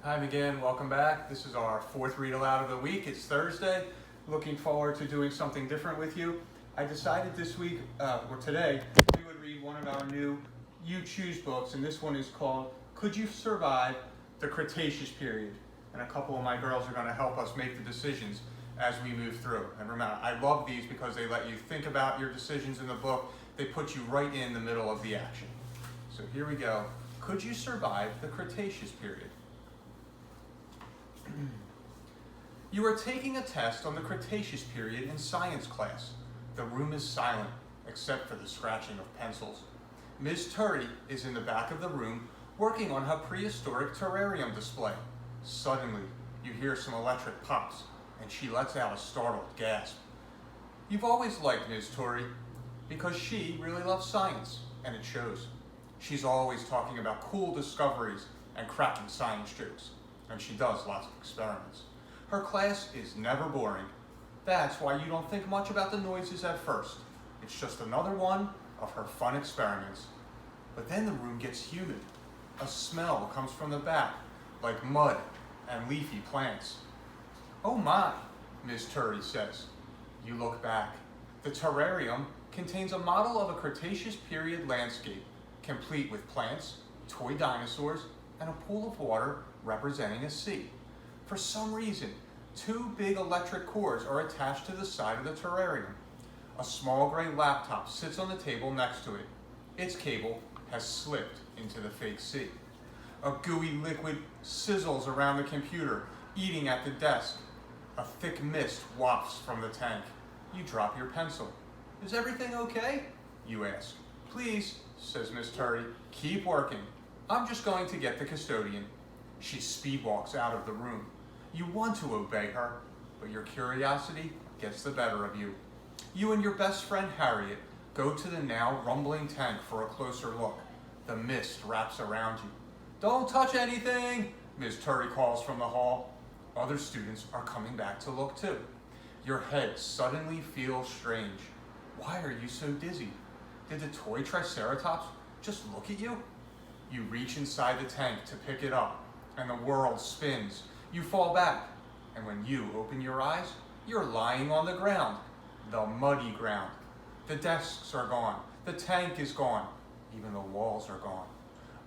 Hi again, welcome back. This is our fourth read aloud of the week. It's Thursday. Looking forward to doing something different with you. I decided this week, or today, we would read one of our new You Choose books, and this one is called Could You Survive the Cretaceous Period? And a couple of my girls are going to help us make the decisions as we move through. And remember, I love these because they let you think about your decisions in the book. They put you right in the middle of the action. So here we go. Could you survive the Cretaceous period? You are taking a test on the Cretaceous period in science class. The room is silent, except for the scratching of pencils. Ms. Turry is in the back of the room working on her prehistoric terrarium display. Suddenly, you hear some electric pops, and she lets out a startled gasp. You've always liked Ms. Turry because she really loves science, and it shows. She's always talking about cool discoveries and cracking science jokes, and she does lots of experiments. Her class is never boring. That's why you don't think much about the noises at first. It's just another one of her fun experiments. But then the room gets humid. A smell comes from the back, like mud and leafy plants. Oh my, Ms. Turry says. You look back. The terrarium contains a model of a Cretaceous period landscape, complete with plants, toy dinosaurs, and a pool of water representing a sea. For some reason, two big electric cords are attached to the side of the terrarium. A small gray laptop sits on the table next to it. Its cable has slipped into the fake sea. A gooey liquid sizzles around the computer, eating at the desk. A thick mist wafts from the tank. You drop your pencil. Is everything okay? You ask. Please, says Miss Turry, keep working. I'm just going to get the custodian. She speed walks out of the room. You want to obey her, but your curiosity gets the better of you. You and your best friend Harriet go to the now rumbling tank for a closer look. The mist wraps around you. Don't touch anything, Ms. Turry calls from the hall. Other students are coming back to look too. Your head suddenly feels strange. Why are you so dizzy? Did the toy Triceratops just look at you? You reach inside the tank to pick it up, and the world spins. You fall back, and when you open your eyes, you're lying on the ground, the muddy ground. The desks are gone, the tank is gone, even the walls are gone.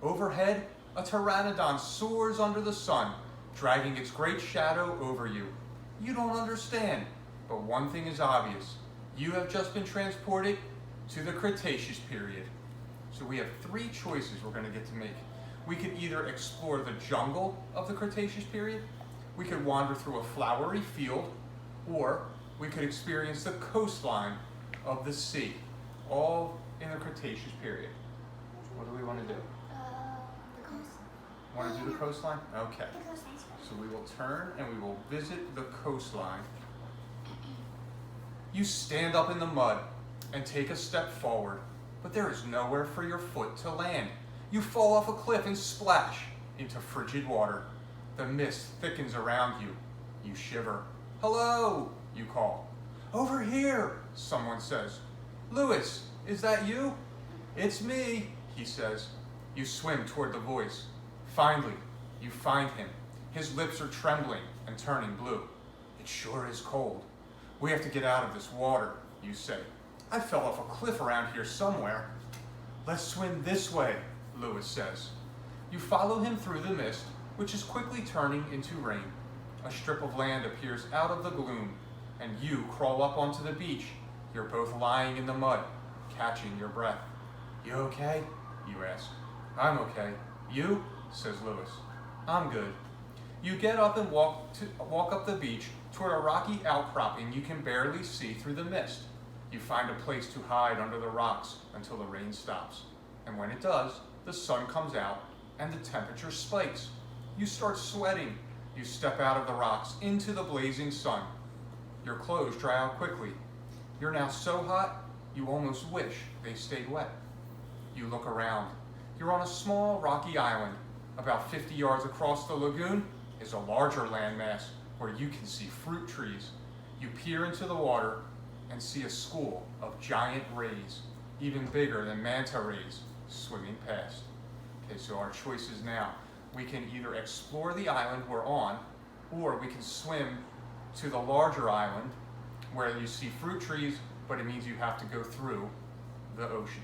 Overhead, a pteranodon soars under the sun, dragging its great shadow over you. You don't understand, but one thing is obvious. You have just been transported to the Cretaceous period. So we have three choices we're going to get to make. We could either explore the jungle of the Cretaceous period, we could wander through a flowery field, or we could experience the coastline of the sea, all in the Cretaceous period. What do we want to do? The coastline. Want to do the coastline? Okay. The coastline's first. So we will turn and we will visit the coastline. You stand up in the mud and take a step forward, but there is nowhere for your foot to land. You fall off a cliff and splash into frigid water. The mist thickens around you. You shiver. Hello, you call. Over here, someone says. Louis, is that you? It's me, he says. You swim toward the voice. Finally, you find him. His lips are trembling and turning blue. It sure is cold. We have to get out of this water, you say. I fell off a cliff around here somewhere. Let's swim this way, Louis says. You follow him through the mist, which is quickly turning into rain. A strip of land appears out of the gloom, and you crawl up onto the beach. You're both lying in the mud, catching your breath. You okay? You ask. I'm okay. You? Says Louis. I'm good. You get up and walk up the beach toward a rocky outcropping you can barely see through the mist. You find a place to hide under the rocks until the rain stops. And when it does, the sun comes out and the temperature spikes. You start sweating. You step out of the rocks into the blazing sun. Your clothes dry out quickly. You're now so hot, you almost wish they stayed wet. You look around. You're on a small rocky island. About 50 yards across the lagoon is a larger landmass where you can see fruit trees. You peer into the water and see a school of giant rays, even bigger than manta rays, swimming past. Okay, so our choices now. we can either explore the island we're on, or we can swim to the larger island where you see fruit trees, but it means you have to go through the ocean.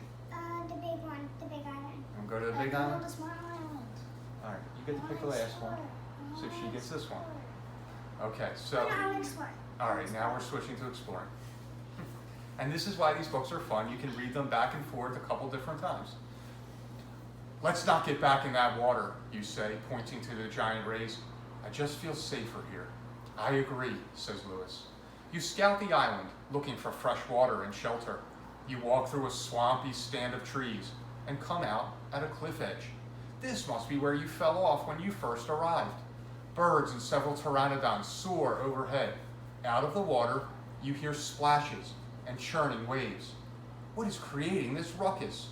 The big one, the big island. And go to the big island? The small island. All right, you get to pick the last one. So she gets this one. Okay, so, all right, now we're switching to exploring. And this is why these books are fun. You can read them back and forth a couple different times. Let's not get back in that water, you say, pointing to the giant rays. I just feel safer here. I agree, says Lewis. You scout the island, looking for fresh water and shelter. You walk through a swampy stand of trees and come out at a cliff edge. This must be where you fell off when you first arrived. Birds and several pteranodons soar overhead. Out of the water, you hear splashes and churning waves. What is creating this ruckus?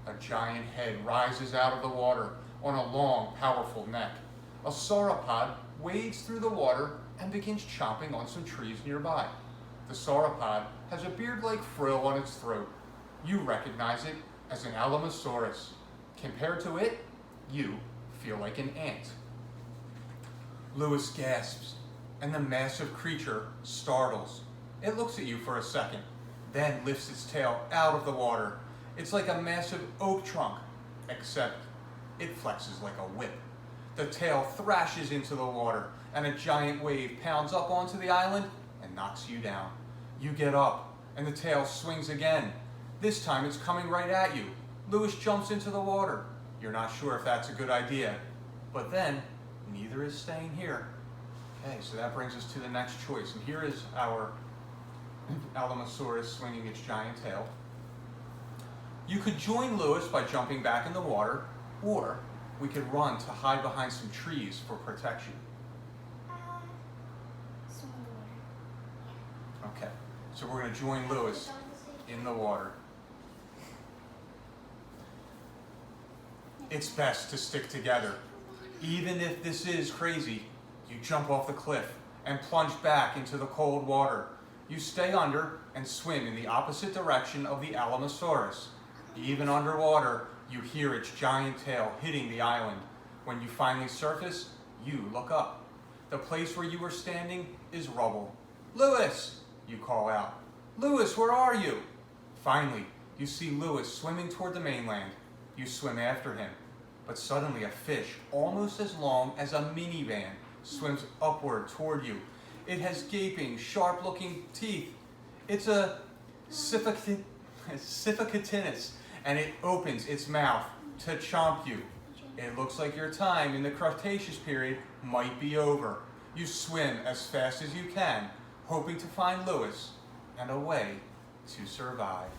A giant head rises out of the water on a long, powerful neck. A sauropod wades through the water and begins chomping on some trees nearby. The sauropod has a beard-like frill on its throat. You recognize it as an Alamosaurus. Compared to it, you feel like an ant. Lewis gasps, and the massive creature startles. It looks at you for a second, then lifts its tail out of the water. It's like a massive oak trunk, except it flexes like a whip. The tail thrashes into the water, and a giant wave pounds up onto the island and knocks you down. You get up, and the tail swings again. This time it's coming right at you. Lewis jumps into the water. You're not sure if that's a good idea, but then neither is staying here. Okay, so that brings us to the next choice, and here is our Alamosaurus swinging its giant tail. You could join Lewis by jumping back in the water, or we could run to hide behind some trees for protection. Swim in the water. Okay, so we're going to join Lewis in the water. It's best to stick together. Even if this is crazy, you jump off the cliff and plunge back into the cold water. You stay under and swim in the opposite direction of the Alamosaurus. Even underwater, you hear its giant tail hitting the island. When you finally surface, you look up. The place where you were standing is rubble. Lewis, you call out. Lewis, where are you? Finally, you see Lewis swimming toward the mainland. You swim after him, but suddenly a fish, almost as long as a minivan, swims upward toward you. It has gaping, sharp-looking teeth. It's a Siphocatinus, and it opens its mouth to chomp you. It looks like your time in the Cretaceous period might be over. You swim as fast as you can, hoping to find Lewis and a way to survive.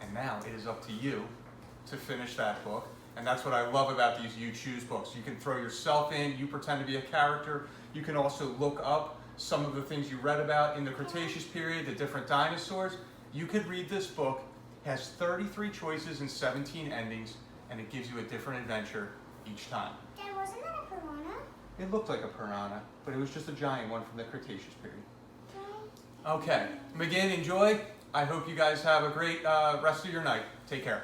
And now it is up to you to finish that book. And that's what I love about these You Choose books. You can throw yourself in, you pretend to be a character. You can also look up some of the things you read about in the Cretaceous period, the different dinosaurs. You could read this book. It has 33 choices and 17 endings, and it gives you a different adventure each time. Dad, wasn't that a piranha? It looked like a piranha, but it was just a giant one from the Cretaceous period. Okay, McGinn, enjoy. I hope you guys have a great rest of your night. Take care.